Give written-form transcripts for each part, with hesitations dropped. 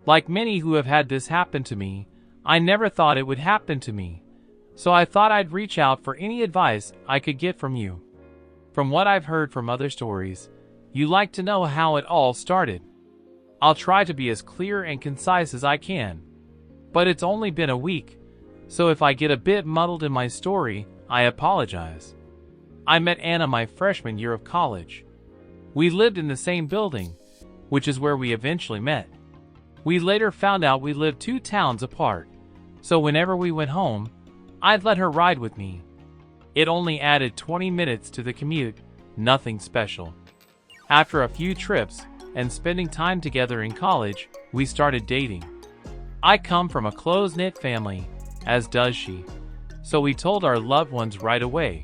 Like many who have had this happen to me, I never thought it would happen to me. So I thought I'd reach out for any advice I could get from you. From what I've heard from other stories, you like to know how it all started. I'll try to be as clear and concise as I can. But it's only been a week, so if I get a bit muddled in my story, I apologize. I met Anna my freshman year of college. We lived in the same building, which is where we eventually met. We later found out we lived 2 towns apart, so whenever we went home, I'd let her ride with me. It only added 20 minutes to the commute, nothing special. After a few trips and spending time together in college, we started dating. I come from a close-knit family, as does she, so we told our loved ones right away.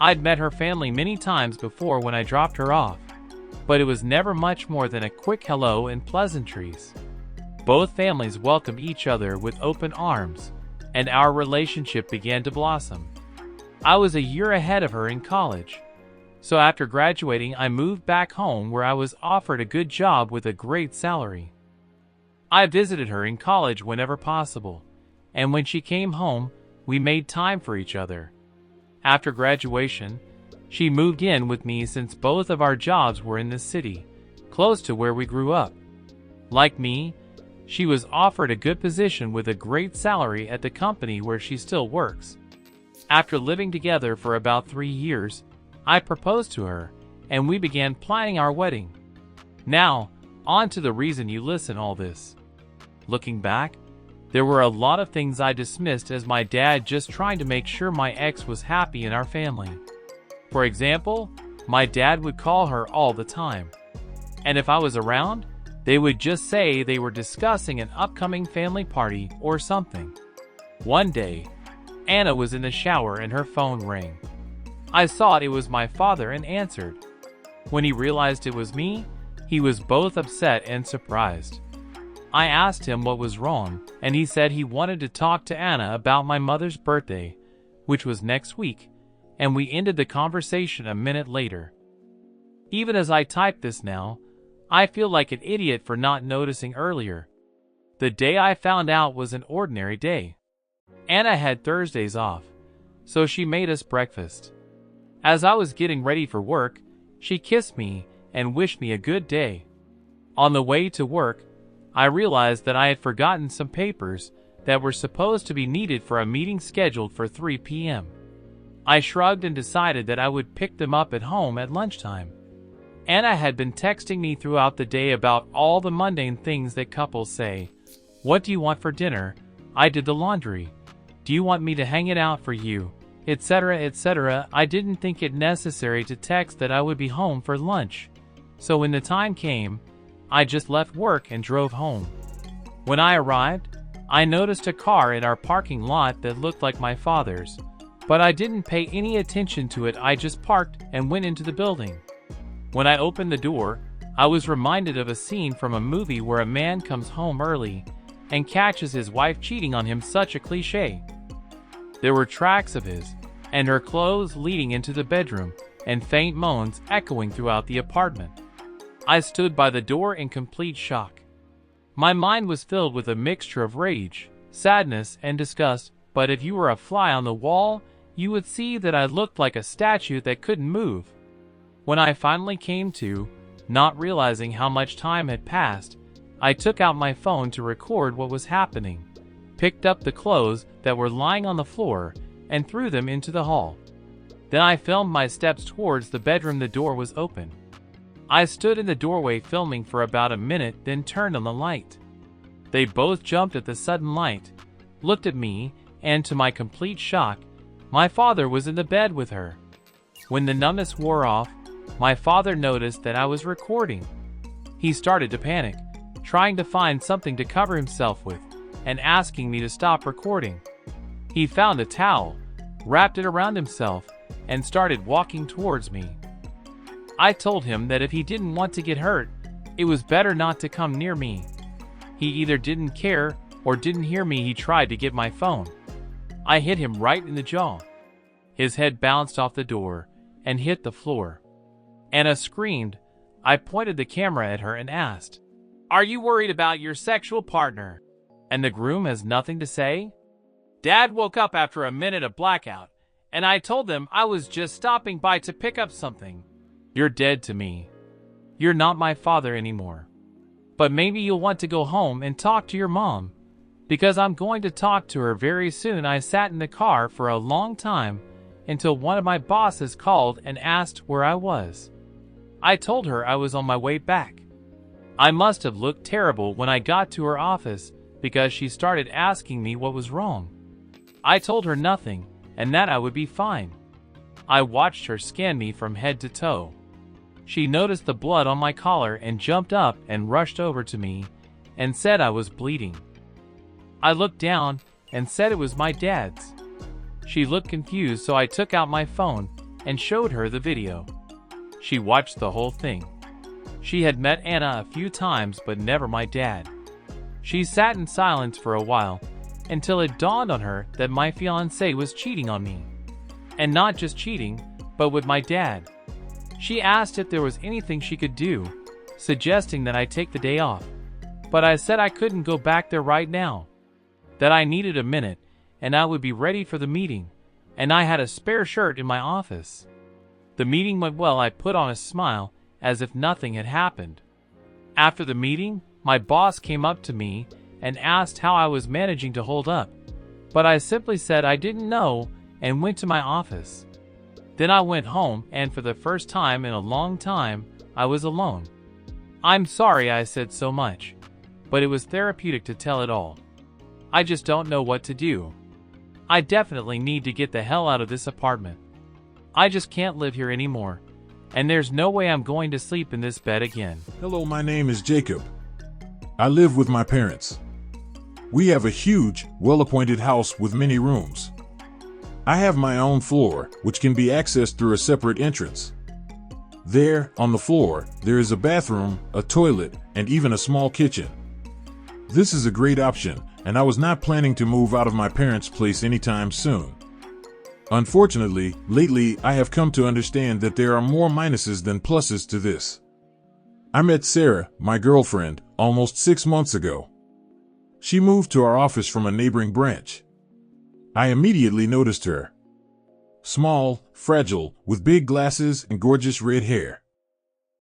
I'd met her family many times before when I dropped her off, but it was never much more than a quick hello and pleasantries. Both families welcomed each other with open arms, and our relationship began to blossom. I was a year ahead of her in college, so after graduating I moved back home where I was offered a good job with a great salary. I visited her in college whenever possible, and when she came home, we made time for each other. After graduation, she moved in with me since both of our jobs were in the city, close to where we grew up. Like me, she was offered a good position with a great salary at the company where she still works. After living together for about 3 years, I proposed to her, and we began planning our wedding. Now, on to the reason you listen all this. Looking back, there were a lot of things I dismissed as my dad just trying to make sure my ex was happy in our family. For example, my dad would call her all the time. And if I was around, they would just say they were discussing an upcoming family party or something. One day, Anna was in the shower and her phone rang. I thought it was my father and answered. When he realized it was me, he was both upset and surprised. I asked him what was wrong, and he said he wanted to talk to Anna about my mother's birthday, which was next week, and we ended the conversation a minute later. Even as I type this now, I feel like an idiot for not noticing earlier. The day I found out was an ordinary day. Anna had Thursdays off, so she made us breakfast. As I was getting ready for work, she kissed me and wished me a good day. On the way to work, I realized that I had forgotten some papers that were supposed to be needed for a meeting scheduled for 3 p.m. I shrugged and decided that I would pick them up at home at lunchtime. Anna had been texting me throughout the day about all the mundane things that couples say. What do you want for dinner? I did the laundry. Do you want me to hang it out for you? Etc., etc. I didn't think it necessary to text that I would be home for lunch. So when the time came, I just left work and drove home. When I arrived, I noticed a car in our parking lot that looked like my father's, but I didn't pay any attention to it. I just parked and went into the building. When I opened the door, I was reminded of a scene from a movie where a man comes home early and catches his wife cheating on him. Such a cliche. There were tracks of his and her clothes leading into the bedroom, and faint moans echoing throughout the apartment. I stood by the door in complete shock. My mind was filled with a mixture of rage, sadness, and disgust, but if you were a fly on the wall, you would see that I looked like a statue that couldn't move. When I finally came to, not realizing how much time had passed, I took out my phone to record what was happening, picked up the clothes that were lying on the floor, and threw them into the hall. Then I filmed my steps towards the bedroom. The door was open. I stood in the doorway filming for about a minute, then turned on the light. They both jumped at the sudden light, looked at me, and to my complete shock, my father was in the bed with her. When the numbness wore off, my father noticed that I was recording. He started to panic, trying to find something to cover himself with, and asking me to stop recording. He found a towel, wrapped it around himself, and started walking towards me. I told him that if he didn't want to get hurt, it was better not to come near me. He either didn't care or didn't hear me. He tried to get my phone. I hit him right in the jaw. His head bounced off the door and hit the floor. Anna screamed. I pointed the camera at her and asked, Are you worried about your sexual partner? And the groom has nothing to say? Dad woke up after a minute of blackout, and I told them I was just stopping by to pick up something. You're dead to me. You're not my father anymore. But maybe you'll want to go home and talk to your mom, because I'm going to talk to her very soon. I sat in the car for a long time until one of my bosses called and asked where I was. I told her I was on my way back. I must have looked terrible when I got to her office because she started asking me what was wrong. I told her nothing and that I would be fine. I watched her scan me from head to toe. She noticed the blood on my collar and jumped up and rushed over to me and said I was bleeding. I looked down and said it was my dad's. She looked confused, so I took out my phone and showed her the video. She watched the whole thing. She had met Anna a few times but never my dad. She sat in silence for a while until it dawned on her that my fiancé was cheating on me. And not just cheating, but with my dad. She asked if there was anything she could do, suggesting that I take the day off. But I said I couldn't go back there right now, that I needed a minute and I would be ready for the meeting, and I had a spare shirt in my office. The meeting went well. I put on a smile as if nothing had happened. After the meeting, my boss came up to me and asked how I was managing to hold up, but I simply said I didn't know and went to my office. Then I went home, and for the first time in a long time, I was alone. I'm sorry I said so much, but it was therapeutic to tell it all. I just don't know what to do. I definitely need to get the hell out of this apartment. I just can't live here anymore, and there's no way I'm going to sleep in this bed again. Hello, my name is Jacob. I live with my parents. We have a huge, well-appointed house with many rooms. I have my own floor, which can be accessed through a separate entrance. There, on the floor, there is a bathroom, a toilet, and even a small kitchen. This is a great option, and I was not planning to move out of my parents' place anytime soon. Unfortunately, lately I have come to understand that there are more minuses than pluses to this. I met Sarah, my girlfriend, almost 6 months ago. She moved to our office from a neighboring branch. I immediately noticed her. Small, fragile, with big glasses and gorgeous red hair.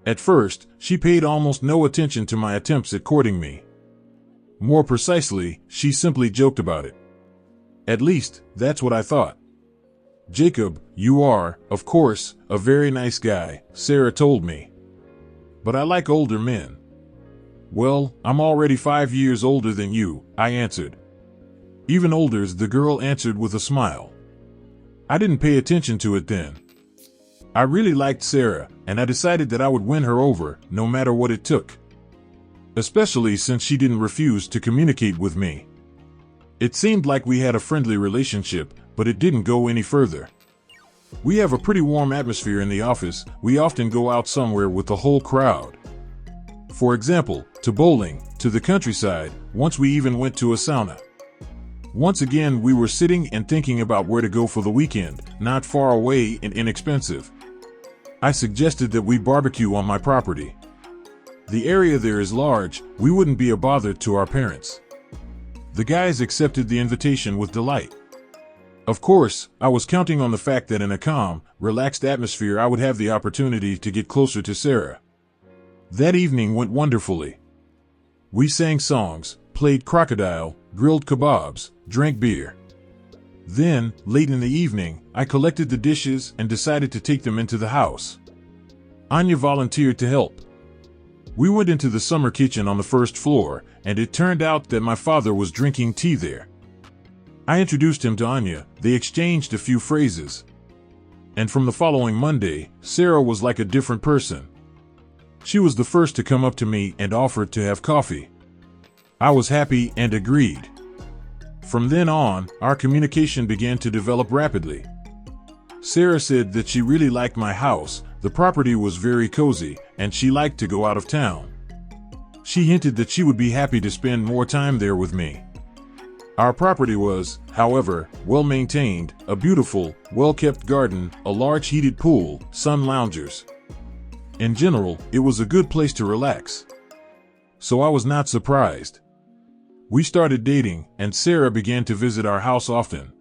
At first, she paid almost no attention to my attempts at courting me. More precisely, she simply joked about it. At least, that's what I thought. Jacob, you are, of course, a very nice guy, Sarah told me. But I like older men. Well, I'm already 5 years older than you, I answered. Even older, the girl answered with a smile. I didn't pay attention to it then. I really liked Sarah, and I decided that I would win her over, no matter what it took. Especially since she didn't refuse to communicate with me. It seemed like we had a friendly relationship, but it didn't go any further. We have a pretty warm atmosphere in the office. We often go out somewhere with the whole crowd. For example, to bowling, to the countryside, once we even went to a sauna. Once again, we were sitting and thinking about where to go for the weekend, not far away and inexpensive. I suggested that we barbecue on my property. The area there is large, we wouldn't be a bother to our parents. The guys accepted the invitation with delight. Of course, I was counting on the fact that in a calm, relaxed atmosphere I would have the opportunity to get closer to Sarah. That evening went wonderfully. We sang songs, played crocodile, grilled kebabs, drank beer. Then, late in the evening, I collected the dishes and decided to take them into the house. Anya volunteered to help. We went into the summer kitchen on the first floor, and it turned out that my father was drinking tea there. I introduced him to Anya, they exchanged a few phrases. And from the following Monday, Sarah was like a different person. She was the first to come up to me and offered to have coffee. I was happy and agreed. From then on, our communication began to develop rapidly. Sarah said that she really liked my house, the property was very cozy, and she liked to go out of town. She hinted that she would be happy to spend more time there with me. Our property was, however, well maintained, a beautiful, well-kept garden, a large heated pool, sun loungers. In general, it was a good place to relax. so I was not surprised. We started dating, and Sarah began to visit our house often.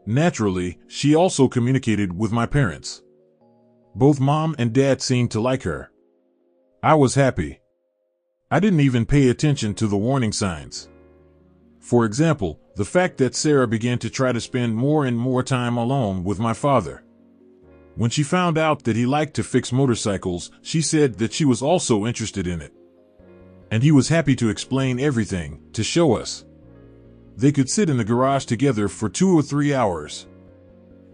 Naturally, she also communicated with my parents. Both Mom and Dad seemed to like her. I was happy. I didn't even pay attention to the warning signs. For example, the fact that Sarah began to try to spend more and more time alone with my father. When she found out that he liked to fix motorcycles, she said that she was also interested in it. And he was happy to explain everything, to show us. They could sit in the garage together for 2 or 3 hours.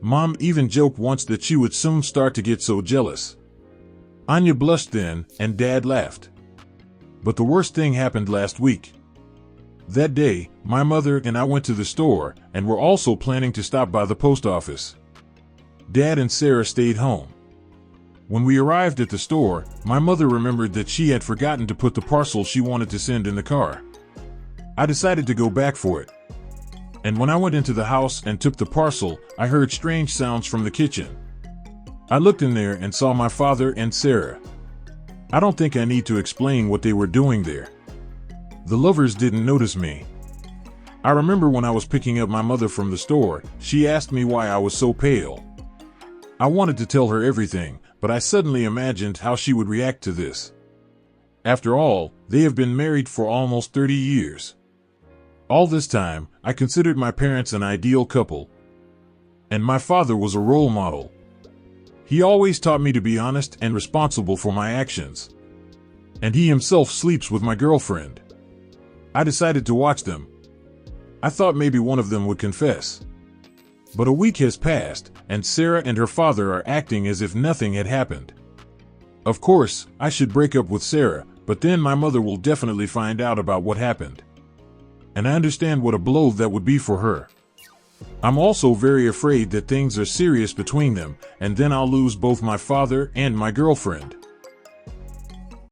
Mom even joked once that she would soon start to get so jealous. Anya blushed then, and Dad laughed. But the worst thing happened last week. That day, my mother and I went to the store, and were also planning to stop by the post office. Dad and Sarah stayed home. When we arrived at the store, my mother remembered that she had forgotten to put the parcel she wanted to send in the car. I decided to go back for it. And when I went into the house and took the parcel, I heard strange sounds from the kitchen. I looked in there and saw my father and Sarah. I don't think I need to explain what they were doing there. The lovers didn't notice me. I remember when I was picking up my mother from the store, she asked me why I was so pale. I wanted to tell her everything, but I suddenly imagined how she would react to this. After all, they have been married for almost 30 years. All this time, I considered my parents an ideal couple. And my father was a role model. He always taught me to be honest and responsible for my actions. And he himself sleeps with my girlfriend. I decided to watch them. I thought maybe one of them would confess. But a week has passed, and Sarah and her father are acting as if nothing had happened. Of course, I should break up with Sarah, but then my mother will definitely find out about what happened. And I understand what a blow that would be for her. I'm also very afraid that things are serious between them, and then I'll lose both my father and my girlfriend.